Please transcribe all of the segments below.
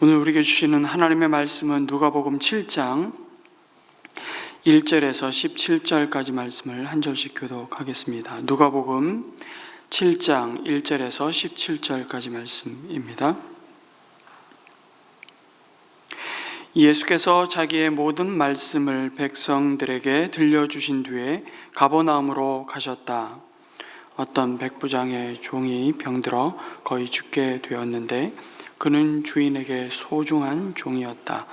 오늘 우리에게 주시는 하나님의 말씀은 누가복음 7장 1절에서 17절까지 말씀을 한 절씩 교독하겠습니다. 누가복음 7장 1절에서 17절까지 말씀입니다. 예수께서 자기의 모든 말씀을 백성들에게 들려주신 뒤에 가버나움으로 가셨다. 어떤 백부장의 종이 병들어 거의 죽게 되었는데 그는 주인에게 소중한 종이었다.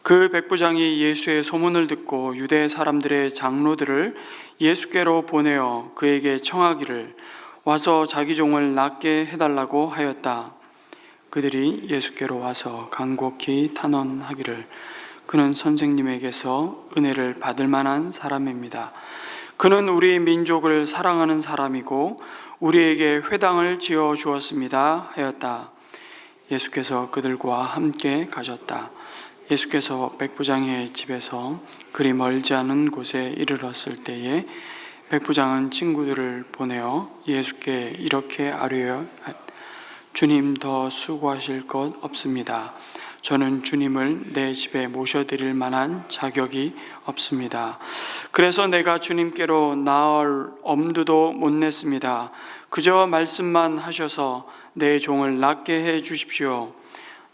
그 백부장이 예수의 소문을 듣고 유대 사람들의 장로들을 예수께로 보내어 그에게 청하기를 와서 자기 종을 낫게 해달라고 하였다. 그들이 예수께로 와서 간곡히 탄원하기를 그는 선생님에게서 은혜를 받을 만한 사람입니다. 그는 우리 민족을 사랑하는 사람이고 우리에게 회당을 지어 주었습니다 하였다. 예수께서 그들과 함께 가셨다. 예수께서 백부장의 집에서 그리 멀지 않은 곳에 이르렀을 때에 백부장은 친구들을 보내어 예수께 이렇게 아뢰어 주님, 더 수고하실 것 없습니다. 저는 주님을 내 집에 모셔드릴 만한 자격이 없습니다. 그래서 내가 주님께로 나올 엄두도 못 냈습니다. 그저 말씀만 하셔서 내 종을 낫게 해 주십시오.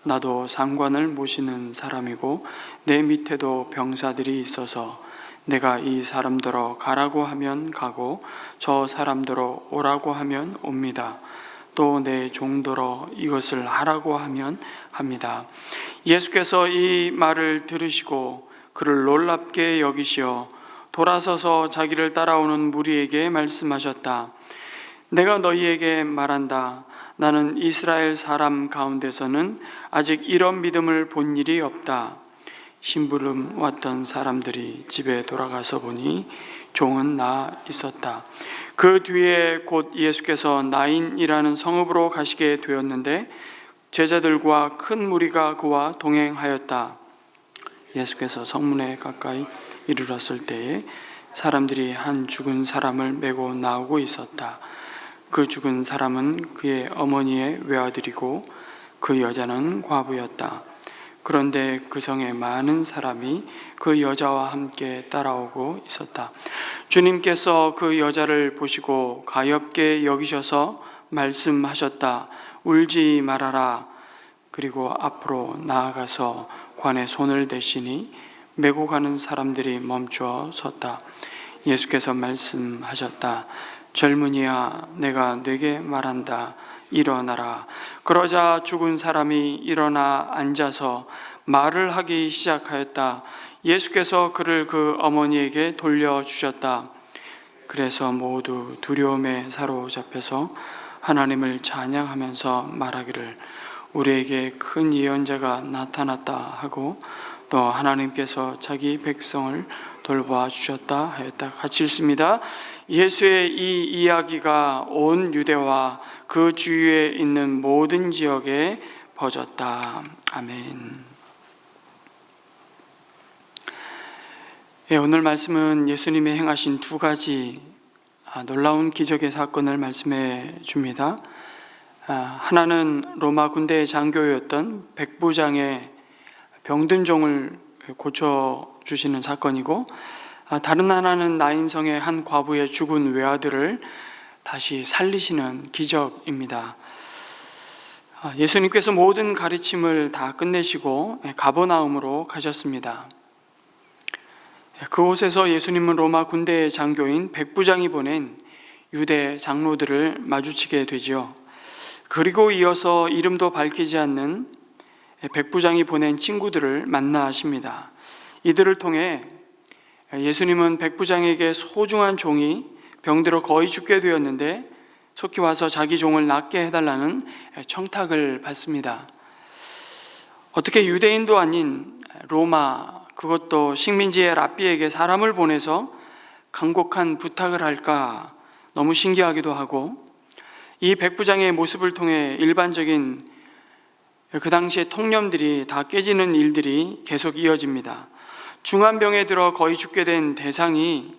나도 상관을 모시는 사람이고 내 밑에도 병사들이 있어서 내가 이 사람들어 가라고 하면 가고 저 사람들어 오라고 하면 옵니다. 또 내 종들어 이것을 하라고 하면 합니다. 예수께서 이 말을 들으시고 그를 놀랍게 여기시어 돌아서서 자기를 따라오는 무리에게 말씀하셨다. 내가 너희에게 말한다. 나는 이스라엘 사람 가운데서는 아직 이런 믿음을 본 일이 없다. 심부름 왔던 사람들이 집에 돌아가서 보니 종은 나 있었다. 그 뒤에 곧 예수께서 나인이라는 성읍으로 가시게 되었는데 제자들과 큰 무리가 그와 동행하였다. 예수께서 성문에 가까이 이르렀을 때에 사람들이 한 죽은 사람을 메고 나오고 있었다. 그 죽은 사람은 그의 어머니의 외아들이고 그 여자는 과부였다. 그런데 그 성에 많은 사람이 그 여자와 함께 따라오고 있었다. 주님께서 그 여자를 보시고 가엾게 여기셔서 말씀하셨다. 울지 말아라. 그리고 앞으로 나아가서 관에 손을 대시니 메고 가는 사람들이 멈추어 섰다. 예수께서 말씀하셨다. 젊은이야, 내가 네게 말한다. 일어나라. 그러자 죽은 사람이 일어나 앉아서 말을 하기 시작하였다. 예수께서 그를 그 어머니에게 돌려주셨다. 그래서 모두 두려움에 사로잡혀서 하나님을 찬양하면서 말하기를 우리에게 큰 예언자가 나타났다 하고 또 하나님께서 자기 백성을 돌봐 주셨다 하였다. 같이 읽습니다. 예수의 이 이야기가 온 유대와 그 주위에 있는 모든 지역에 퍼졌다. 아멘. 오늘 말씀은 예수님이 행하신 두 가지 놀라운 기적의 사건을 말씀해 줍니다. 하나는 로마 군대의 장교였던 백부장의 병든 종을 고쳐주시는 사건이고 다른 하나는 나인성의 한 과부의 죽은 외아들을 다시 살리시는 기적입니다. 예수님께서 모든 가르침을 다 끝내시고 가버나움으로 가셨습니다. 그곳에서 예수님은 로마 군대의 장교인 백부장이 보낸 유대 장로들을 마주치게 되지요. 그리고 이어서 이름도 밝히지 않는 백부장이 보낸 친구들을 만나십니다. 이들을 통해 예수님은 백부장에게 소중한 종이 병들어 거의 죽게 되었는데 속히 와서 자기 종을 낫게 해달라는 청탁을 받습니다. 어떻게 유대인도 아닌 로마, 그것도 식민지의 랍비에게 사람을 보내서 간곡한 부탁을 할까 너무 신기하기도 하고 이 백부장의 모습을 통해 일반적인 그 당시의 통념들이 다 깨지는 일들이 계속 이어집니다. 중환병에 들어 거의 죽게 된 대상이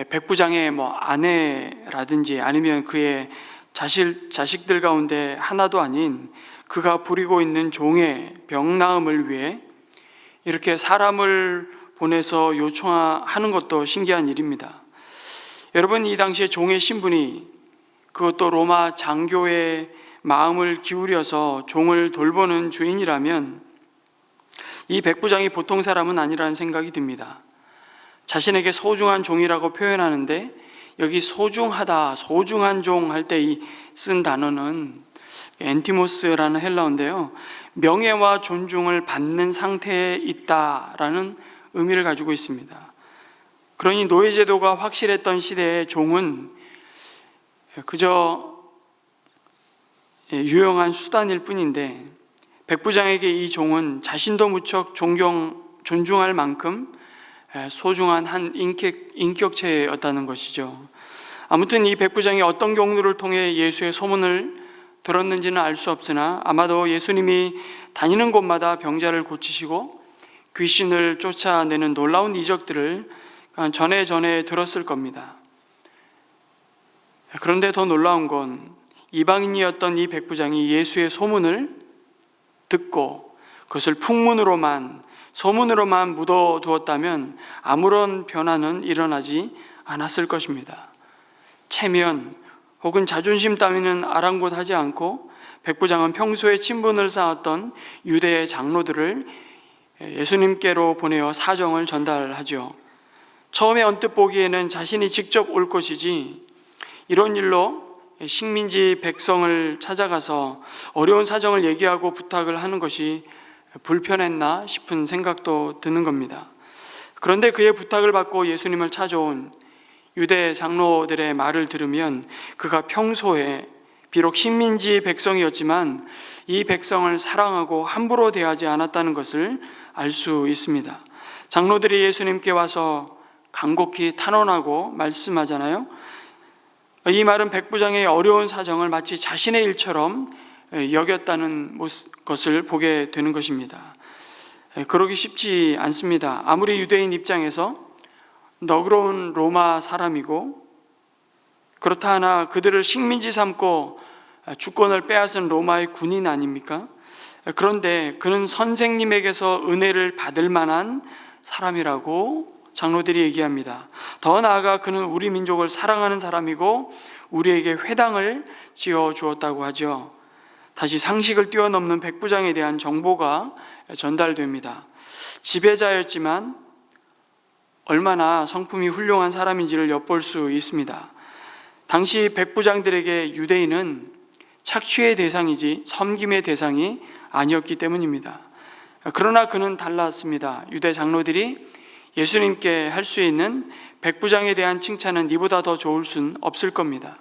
백부장의 아내라든지 아니면 그의 자식들 가운데 하나도 아닌 그가 부리고 있는 종의 병 나음을 위해 이렇게 사람을 보내서 요청하는 것도 신기한 일입니다. 여러분, 이 당시에 종의 신분이, 그것도 로마 장교의 마음을 기울여서 종을 돌보는 주인이라면 이 백부장이 보통 사람은 아니라는 생각이 듭니다. 자신에게 소중한 종이라고 표현하는데 여기 소중하다, 소중한 종 할 때 쓴 단어는 엔티모스라는 헬라어인데요, 명예와 존중을 받는 상태에 있다라는 의미를 가지고 있습니다. 그러니 노예제도가 확실했던 시대의 종은 그저 유용한 수단일 뿐인데, 백부장에게 이 종은 자신도 무척 존중할 만큼 소중한 한 인격체였다는 것이죠. 아무튼 이 백부장이 어떤 경로를 통해 예수의 소문을 들었는지는 알 수 없으나 아마도 예수님이 다니는 곳마다 병자를 고치시고 귀신을 쫓아내는 놀라운 이적들을 전에 들었을 겁니다. 그런데 더 놀라운 건 이방인이었던 이 백부장이 예수의 소문을 듣고 그것을 풍문으로만, 소문으로만 묻어두었다면 아무런 변화는 일어나지 않았을 것입니다. 체면 혹은 자존심 따위는 아랑곳하지 않고 백부장은 평소에 친분을 쌓았던 유대의 장로들을 예수님께로 보내어 사정을 전달하죠. 처음에 언뜻 보기에는 자신이 직접 올 것이지 이런 일로 식민지 백성을 찾아가서 어려운 사정을 얘기하고 부탁을 하는 것이 불편했나 싶은 생각도 드는 겁니다. 그런데 그의 부탁을 받고 예수님을 찾아온 유대 장로들의 말을 들으면 그가 평소에 비록 식민지 백성이었지만 이 백성을 사랑하고 함부로 대하지 않았다는 것을 알 수 있습니다. 장로들이 예수님께 와서 간곡히 탄원하고 말씀하잖아요. 이 말은 백부장의 어려운 사정을 마치 자신의 일처럼 여겼다는 것을 보게 되는 것입니다. 그러기 쉽지 않습니다. 아무리 유대인 입장에서 너그러운 로마 사람이고 그렇다 하나 그들을 식민지 삼고 주권을 빼앗은 로마의 군인 아닙니까? 그런데 그는 선생님에게서 은혜를 받을 만한 사람이라고 장로들이 얘기합니다. 더 나아가 그는 우리 민족을 사랑하는 사람이고 우리에게 회당을 지어 주었다고 하죠. 다시 상식을 뛰어넘는 백부장에 대한 정보가 전달됩니다. 지배자였지만 얼마나 성품이 훌륭한 사람인지를 엿볼 수 있습니다. 당시 백부장들에게 유대인은 착취의 대상이지 섬김의 대상이 아니었기 때문입니다. 그러나 그는 달랐습니다. 유대 장로들이 예수님께 할 수 있는 백부장에 대한 칭찬은 이보다 더 좋을 수는 없을 겁니다.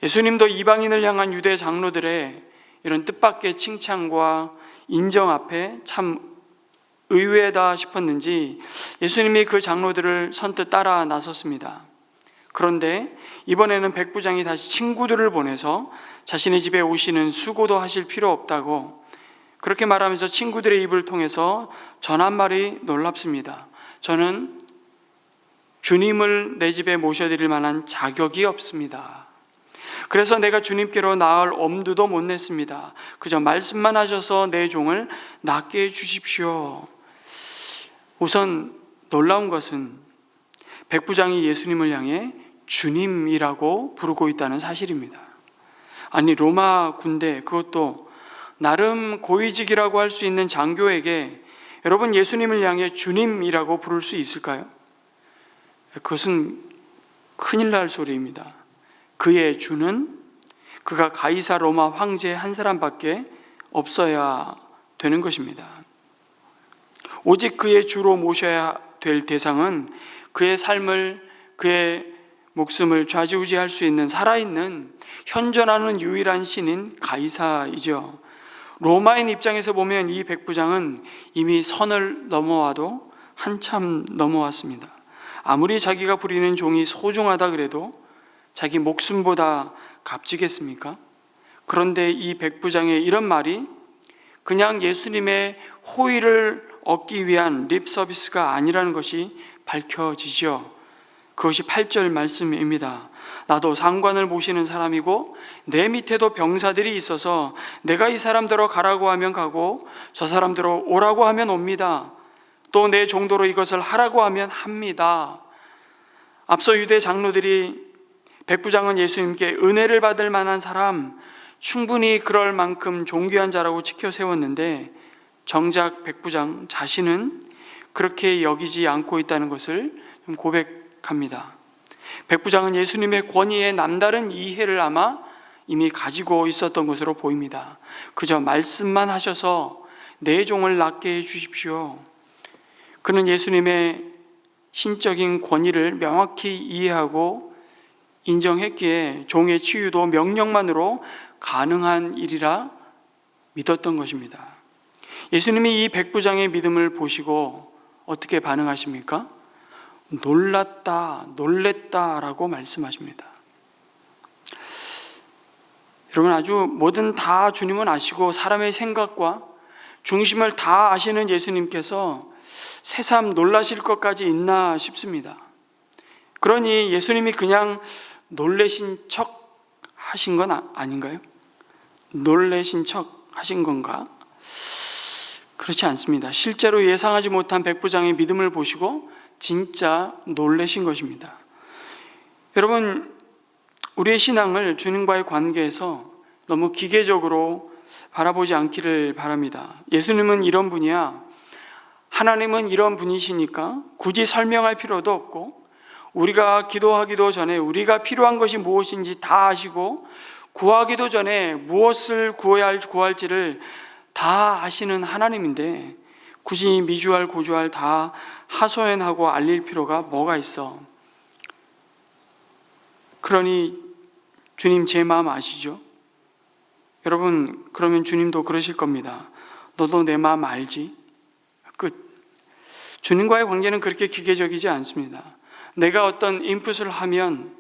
예수님도 이방인을 향한 유대 장로들의 이런 뜻밖의 칭찬과 인정 앞에 참 의외다 싶었는지 예수님이 그 장로들을 선뜻 따라 나섰습니다. 그런데 이번에는 백부장이 다시 친구들을 보내서 자신의 집에 오시는 수고도 하실 필요 없다고 그렇게 말하면서 친구들의 입을 통해서 전한 말이 놀랍습니다. 저는 주님을 내 집에 모셔드릴 만한 자격이 없습니다. 그래서 내가 주님께로 나을 엄두도 못 냈습니다. 그저 말씀만 하셔서 내 종을 낫게 해주십시오. 우선 놀라운 것은 백부장이 예수님을 향해 주님이라고 부르고 있다는 사실입니다. 아니, 로마 군대, 그것도 나름 고위직이라고 할 수 있는 장교에게 여러분 예수님을 향해 주님이라고 부를 수 있을까요? 그것은 큰일 날 소리입니다. 그의 주는 그가 가이사 로마 황제 한 사람밖에 없어야 되는 것입니다. 오직 그의 주로 모셔야 될 대상은 그의 삶을, 그의 목숨을 좌지우지할 수 있는 살아있는 현존하는 유일한 신인 가이사이죠. 로마인 입장에서 보면 이 백부장은 이미 선을 넘어와도 한참 넘어왔습니다. 아무리 자기가 부리는 종이 소중하다 그래도 자기 목숨보다 값지겠습니까? 그런데 이 백부장의 이런 말이 그냥 예수님의 호의를 얻기 위한 립 서비스가 아니라는 것이 밝혀지죠. 그것이 8절 말씀입니다. 나도 상관을 모시는 사람이고 내 밑에도 병사들이 있어서 내가 이 사람들로 가라고 하면 가고 저 사람들로 오라고 하면 옵니다. 또 내 정도로 이것을 하라고 하면 합니다. 앞서 유대 장로들이 백부장은 예수님께 은혜를 받을 만한 사람, 충분히 그럴 만큼 존귀한 자라고 치켜 세웠는데 정작 백부장 자신은 그렇게 여기지 않고 있다는 것을 고백합니다. 백부장은 예수님의 권위에 남다른 이해를 아마 이미 가지고 있었던 것으로 보입니다. 그저 말씀만 하셔서 내 종을 낫게 해주십시오. 그는 예수님의 신적인 권위를 명확히 이해하고 인정했기에 종의 치유도 명령만으로 가능한 일이라 믿었던 것입니다. 예수님이 이 백부장의 믿음을 보시고 어떻게 반응하십니까? 놀랐다, 놀랬다라고 말씀하십니다. 여러분, 아주 뭐든 다 주님은 아시고 사람의 생각과 중심을 다 아시는 예수님께서 새삼 놀라실 것까지 있나 싶습니다. 그러니 예수님이 그냥 놀래신 척 하신 건 아닌가요? 놀래신 척 하신 건가? 그렇지 않습니다. 실제로 예상하지 못한 백부장의 믿음을 보시고 진짜 놀라신 것입니다. 여러분, 우리의 신앙을 주님과의 관계에서 너무 기계적으로 바라보지 않기를 바랍니다. 예수님은 이런 분이야, 하나님은 이런 분이시니까 굳이 설명할 필요도 없고, 우리가 기도하기도 전에 우리가 필요한 것이 무엇인지 다 아시고, 구하기도 전에 무엇을 구할지를 다 아시는 하나님인데 굳이 미주알 고주알 다 하소연하고 알릴 필요가 뭐가 있어? 그러니 주님 제 마음 아시죠? 여러분, 그러면 주님도 그러실 겁니다. 너도 내 마음 알지? 끝. 주님과의 관계는 그렇게 기계적이지 않습니다. 내가 어떤 인풋을 하면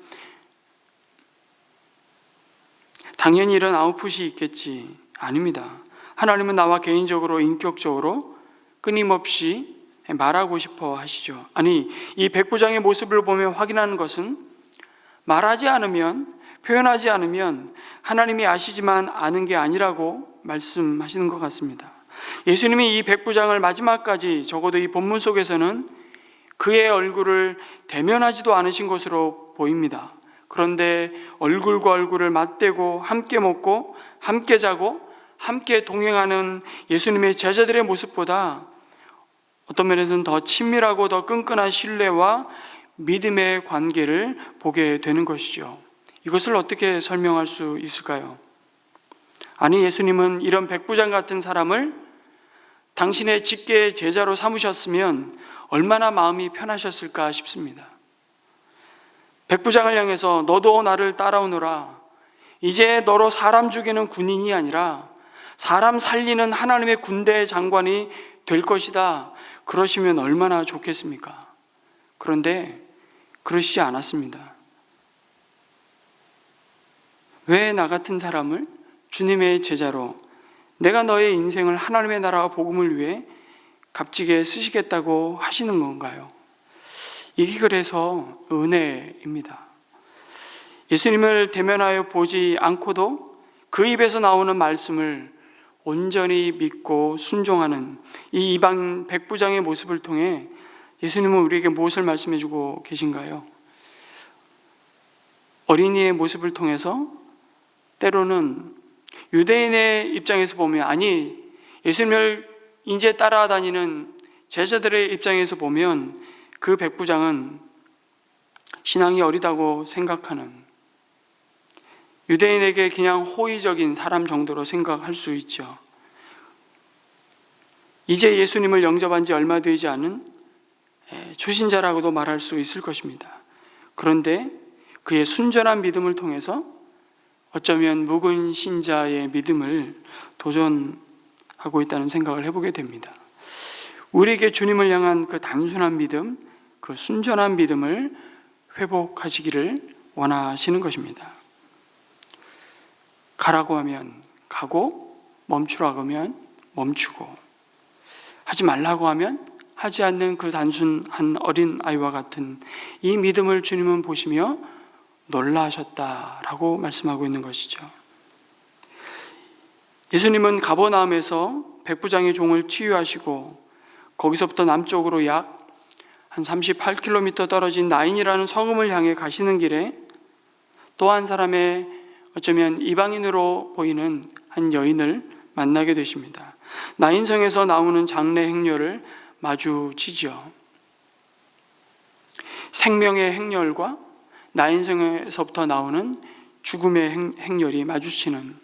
당연히 이런 아웃풋이 있겠지. 아닙니다. 하나님은 나와 개인적으로 인격적으로 끊임없이 말하고 싶어 하시죠. 아니, 이 백부장의 모습을 보며 확인하는 것은 말하지 않으면, 표현하지 않으면 하나님이 아시지만 아는 게 아니라고 말씀하시는 것 같습니다. 예수님이 이 백부장을 마지막까지, 적어도 이 본문 속에서는 그의 얼굴을 대면하지도 않으신 것으로 보입니다. 그런데 얼굴과 얼굴을 맞대고 함께 먹고 함께 자고 함께 동행하는 예수님의 제자들의 모습보다 어떤 면에서는 더 친밀하고 더 끈끈한 신뢰와 믿음의 관계를 보게 되는 것이죠. 이것을 어떻게 설명할 수 있을까요? 아니, 예수님은 이런 백부장 같은 사람을 당신의 직계 제자로 삼으셨으면 얼마나 마음이 편하셨을까 싶습니다. 백부장을 향해서 너도 나를 따라오너라, 이제 너로 사람 죽이는 군인이 아니라 사람 살리는 하나님의 군대의 장관이 될 것이다, 그러시면 얼마나 좋겠습니까? 그런데 그러시지 않았습니다. 왜 나 같은 사람을 주님의 제자로, 내가 너의 인생을 하나님의 나라와 복음을 위해 값지게 쓰시겠다고 하시는 건가요? 이게 그래서 은혜입니다. 예수님을 대면하여 보지 않고도 그 입에서 나오는 말씀을 온전히 믿고 순종하는 이 이방 백부장의 모습을 통해 예수님은 우리에게 무엇을 말씀해 주고 계신가요? 어린이의 모습을 통해서 때로는 유대인의 입장에서 보면, 아니, 예수님을 이제 따라다니는 제자들의 입장에서 보면 그 백부장은 신앙이 어리다고 생각하는, 유대인에게 그냥 호의적인 사람 정도로 생각할 수 있죠. 이제 예수님을 영접한 지 얼마 되지 않은 초신자라고도 말할 수 있을 것입니다. 그런데 그의 순전한 믿음을 통해서 어쩌면 묵은 신자의 믿음을 도전하고 있다는 생각을 해보게 됩니다. 우리에게 주님을 향한 그 단순한 믿음, 그 순전한 믿음을 회복하시기를 원하시는 것입니다. 가라고 하면 가고, 멈추라고 하면 멈추고, 하지 말라고 하면 하지 않는 그 단순한 어린 아이와 같은 이 믿음을 주님은 보시며 놀라셨다라고 말씀하고 있는 것이죠. 예수님은 가버나움에서 백부장의 종을 치유하시고 거기서부터 남쪽으로 약 한 38km 떨어진 나인이라는 성읍을 향해 가시는 길에 또 한 사람의 어쩌면 이방인으로 보이는 한 여인을 만나게 되십니다. 나인성에서 나오는 장래 행렬을 마주치죠. 생명의 행렬과 나인성에서부터 나오는 죽음의 행렬이 마주치는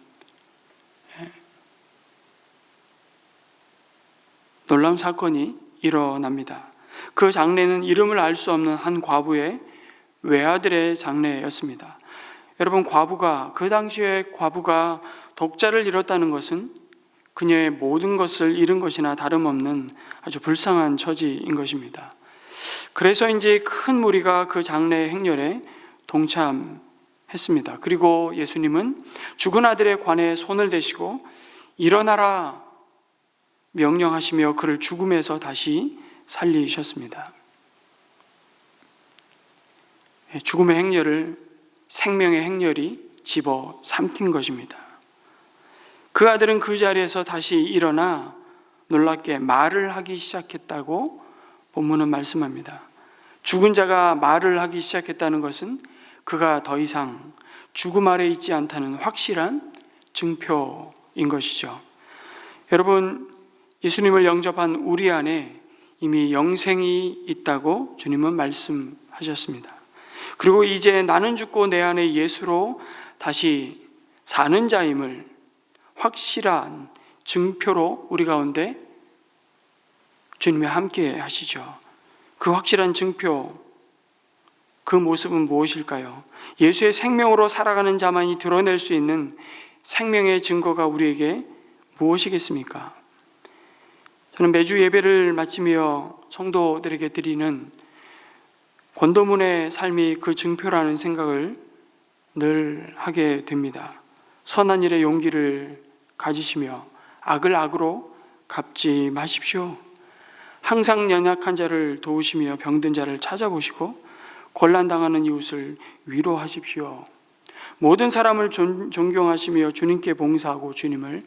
놀라운 사건이 일어납니다. 그 장례는 이름을 알 수 없는 한 과부의 외아들의 장례였습니다. 여러분, 그 당시에 과부가 독자를 잃었다는 것은 그녀의 모든 것을 잃은 것이나 다름없는 아주 불쌍한 처지인 것입니다. 그래서인지 큰 무리가 그 장례 행렬에 동참했습니다. 그리고 예수님은 죽은 아들의 관에 손을 대시고 일어나라 명령하시며 그를 죽음에서 다시 살리셨습니다. 죽음의 행렬을 생명의 행렬이 집어 삼킨 것입니다. 그 아들은 그 자리에서 다시 일어나 놀랍게 말을 하기 시작했다고 본문은 말씀합니다. 죽은 자가 말을 하기 시작했다는 것은 그가 더 이상 죽음 아래 있지 않다는 확실한 증표인 것이죠. 여러분, 예수님을 영접한 우리 안에 이미 영생이 있다고 주님은 말씀하셨습니다. 그리고 이제 나는 죽고 내 안에 예수로 다시 사는 자임을 확실한 증표로 우리 가운데 주님이 함께 하시죠. 그 확실한 증표, 그 모습은 무엇일까요? 예수의 생명으로 살아가는 자만이 드러낼 수 있는 생명의 증거가 우리에게 무엇이겠습니까? 저는 매주 예배를 마치며 성도들에게 드리는 권도문의 삶이 그 증표라는 생각을 늘 하게 됩니다. 선한 일에 용기를 가지시며 악을 악으로 갚지 마십시오. 항상 연약한 자를 도우시며 병든 자를 찾아보시고 곤란당하는 이웃을 위로하십시오. 모든 사람을 존경하시며 주님께 봉사하고 주님을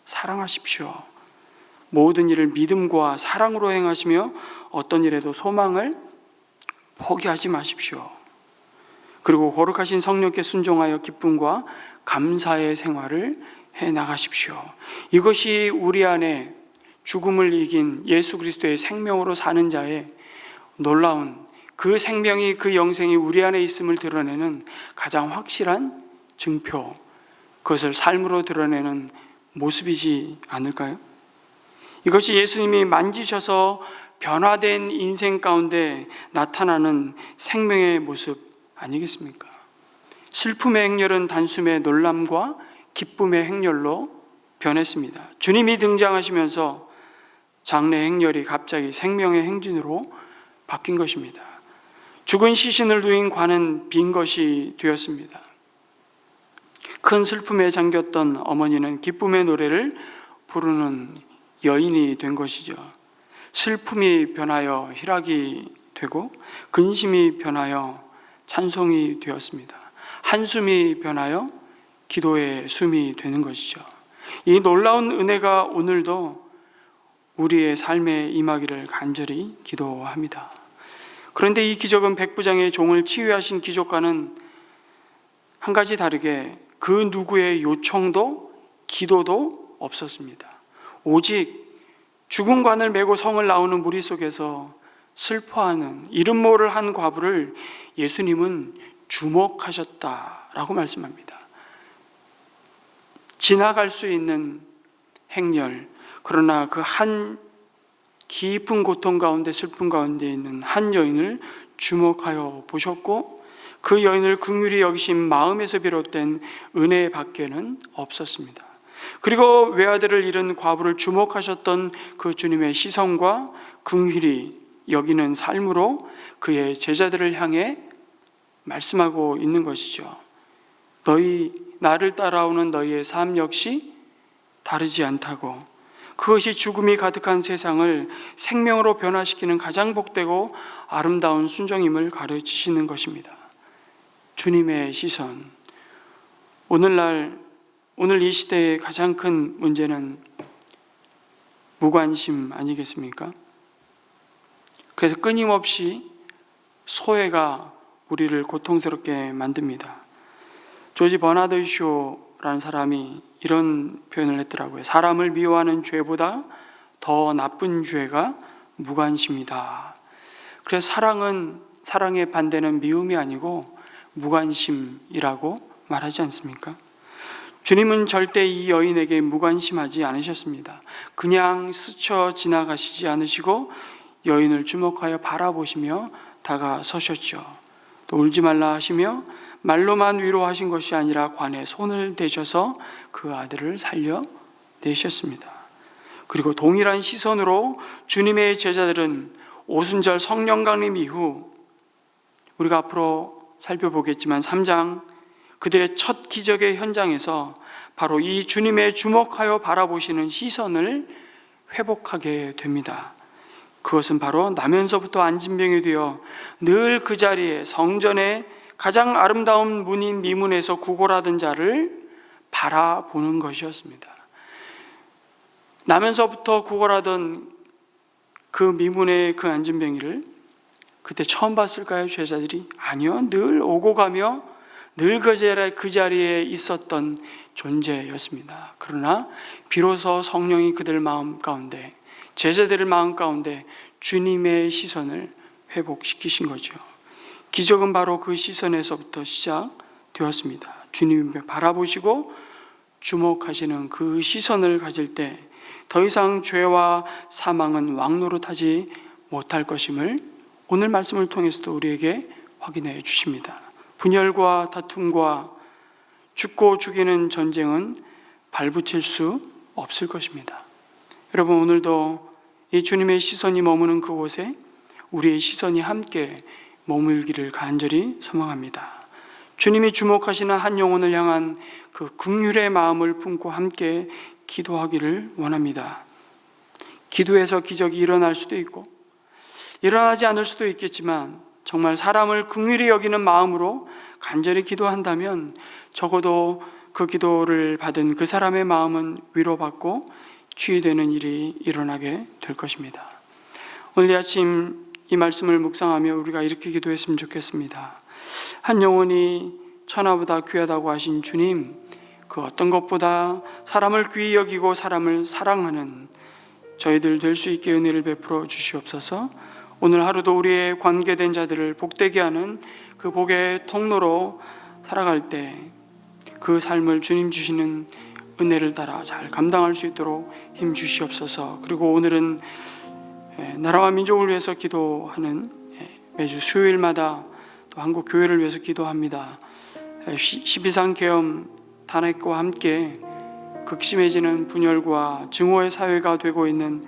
사랑하십시오. 모든 일을 믿음과 사랑으로 행하시며 어떤 일에도 소망을 포기하지 마십시오. 그리고 거룩하신 성령께 순종하여 기쁨과 감사의 생활을 해나가십시오. 이것이 우리 안에 죽음을 이긴 예수 그리스도의 생명으로 사는 자의 놀라운 그 생명이, 그 영생이 우리 안에 있음을 드러내는 가장 확실한 증표, 그것을 삶으로 드러내는 모습이지 않을까요? 이것이 예수님이 만지셔서 변화된 인생 가운데 나타나는 생명의 모습 아니겠습니까? 슬픔의 행렬은 단숨에 놀람과 기쁨의 행렬로 변했습니다. 주님이 등장하시면서 장래 행렬이 갑자기 생명의 행진으로 바뀐 것입니다. 죽은 시신을 누인 관은 빈 것이 되었습니다. 큰 슬픔에 잠겼던 어머니는 기쁨의 노래를 부르는 여인이 된 것이죠. 슬픔이 변하여 희락이 되고 근심이 변하여 찬송이 되었습니다. 한숨이 변하여 기도의 숨이 되는 것이죠. 이 놀라운 은혜가 오늘도 우리의 삶에 임하기를 간절히 기도합니다. 그런데 이 기적은 백부장의 종을 치유하신 기적과는 한 가지 다르게 그 누구의 요청도 기도도 없었습니다. 오직 죽은 관을 메고 성을 나오는 무리 속에서 슬퍼하는 이름 모를 한 과부를 예수님은 주목하셨다라고 말씀합니다. 지나갈 수 있는 행렬, 그러나 그 한 깊은 고통 가운데 슬픔 가운데 있는 한 여인을 주목하여 보셨고 그 여인을 긍휼히 여기신 마음에서 비롯된 은혜 밖에는 없었습니다. 그리고 외아들을 잃은 과부를 주목하셨던 그 주님의 시선과 긍휼히 여기는 삶으로 그의 제자들을 향해 말씀하고 있는 것이죠. 너희 나를 따라오는 너희의 삶 역시 다르지 않다고, 그것이 죽음이 가득한 세상을 생명으로 변화시키는 가장 복되고 아름다운 순종임을 가르치시는 것입니다. 주님의 시선. 오늘 이 시대의 가장 큰 문제는 무관심 아니겠습니까? 그래서 끊임없이 소외가 우리를 고통스럽게 만듭니다. 조지 버나드 쇼라는 사람이 이런 표현을 했더라고요. 사람을 미워하는 죄보다 더 나쁜 죄가 무관심이다. 그래서 사랑의 반대는 미움이 아니고 무관심이라고 말하지 않습니까? 주님은 절대 이 여인에게 무관심하지 않으셨습니다. 그냥 스쳐 지나가시지 않으시고 여인을 주목하여 바라보시며 다가서셨죠. 또 울지 말라 하시며 말로만 위로하신 것이 아니라 관에 손을 대셔서 그 아들을 살려내셨습니다. 그리고 동일한 시선으로 주님의 제자들은 오순절 성령 강림 이후 우리가 앞으로 살펴보겠지만 3장 그들의 첫 기적의 현장에서 바로 이 주님의 주목하여 바라보시는 시선을 회복하게 됩니다. 그것은 바로 나면서부터 안진병이 되어 늘 그 자리에 성전의 가장 아름다운 문인 미문에서 구걸하던 자를 바라보는 것이었습니다. 나면서부터 구걸하던 그 미문의 그 안진병이를 그때 처음 봤을까요, 제자들이? 아니요, 늘 오고 가며 늘 그 자리에 있었던 존재였습니다. 그러나 비로소 성령이 그들 마음 가운데, 제자들의 마음 가운데 주님의 시선을 회복시키신 거죠. 기적은 바로 그 시선에서부터 시작되었습니다. 주님을 바라보시고 주목하시는 그 시선을 가질 때 더 이상 죄와 사망은 왕노릇하지 못할 것임을 오늘 말씀을 통해서도 우리에게 확인해 주십니다. 분열과 다툼과 죽고 죽이는 전쟁은 발붙일 수 없을 것입니다. 여러분, 오늘도 이 주님의 시선이 머무는 그곳에 우리의 시선이 함께 머물기를 간절히 소망합니다. 주님이 주목하시는 한 영혼을 향한 그 긍휼의 마음을 품고 함께 기도하기를 원합니다. 기도해서 기적이 일어날 수도 있고 일어나지 않을 수도 있겠지만 정말 사람을 긍휼히 여기는 마음으로 간절히 기도한다면 적어도 그 기도를 받은 그 사람의 마음은 위로받고 치유되는 일이 일어나게 될 것입니다. 오늘 아침 이 말씀을 묵상하며 우리가 이렇게 기도했으면 좋겠습니다. 한 영혼이 천하보다 귀하다고 하신 주님, 그 어떤 것보다 사람을 귀히 여기고 사람을 사랑하는 저희들 될 수 있게 은혜를 베풀어 주시옵소서. 오늘 하루도 우리의 관계된 자들을 복되게 하는 그 복의 통로로 살아갈 때 그 삶을 주님 주시는 은혜를 따라 잘 감당할 수 있도록 힘 주시옵소서. 그리고 오늘은 나라와 민족을 위해서 기도하는 매주 수요일마다 또 한국 교회를 위해서 기도합니다. 12상 계엄 탄핵과 함께 극심해지는 분열과 증오의 사회가 되고 있는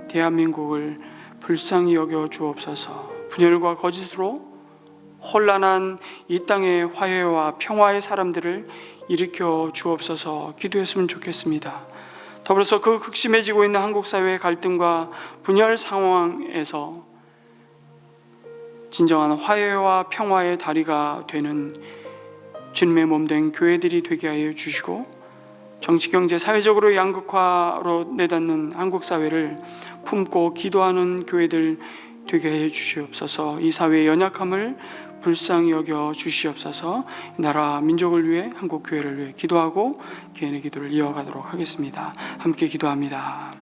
대한민국을 불쌍히 여겨 주옵소서. 분열과 거짓으로 혼란한 이 땅의 화해와 평화의 사람들을 일으켜 주옵소서. 기도했으면 좋겠습니다. 더불어서 그 극심해지고 있는 한국 사회의 갈등과 분열 상황에서 진정한 화해와 평화의 다리가 되는 주님의 몸된 교회들이 되게 하여 주시고 정치, 경제, 사회적으로 양극화로 내닫는 한국 사회를 품고 기도하는 교회들 되게 해 주시옵소서. 이 사회의 연약함을 불쌍히 여겨 주시옵소서. 나라 민족을 위해 한국 교회를 위해 기도하고 개인의 기도를 이어가도록 하겠습니다. 함께 기도합니다.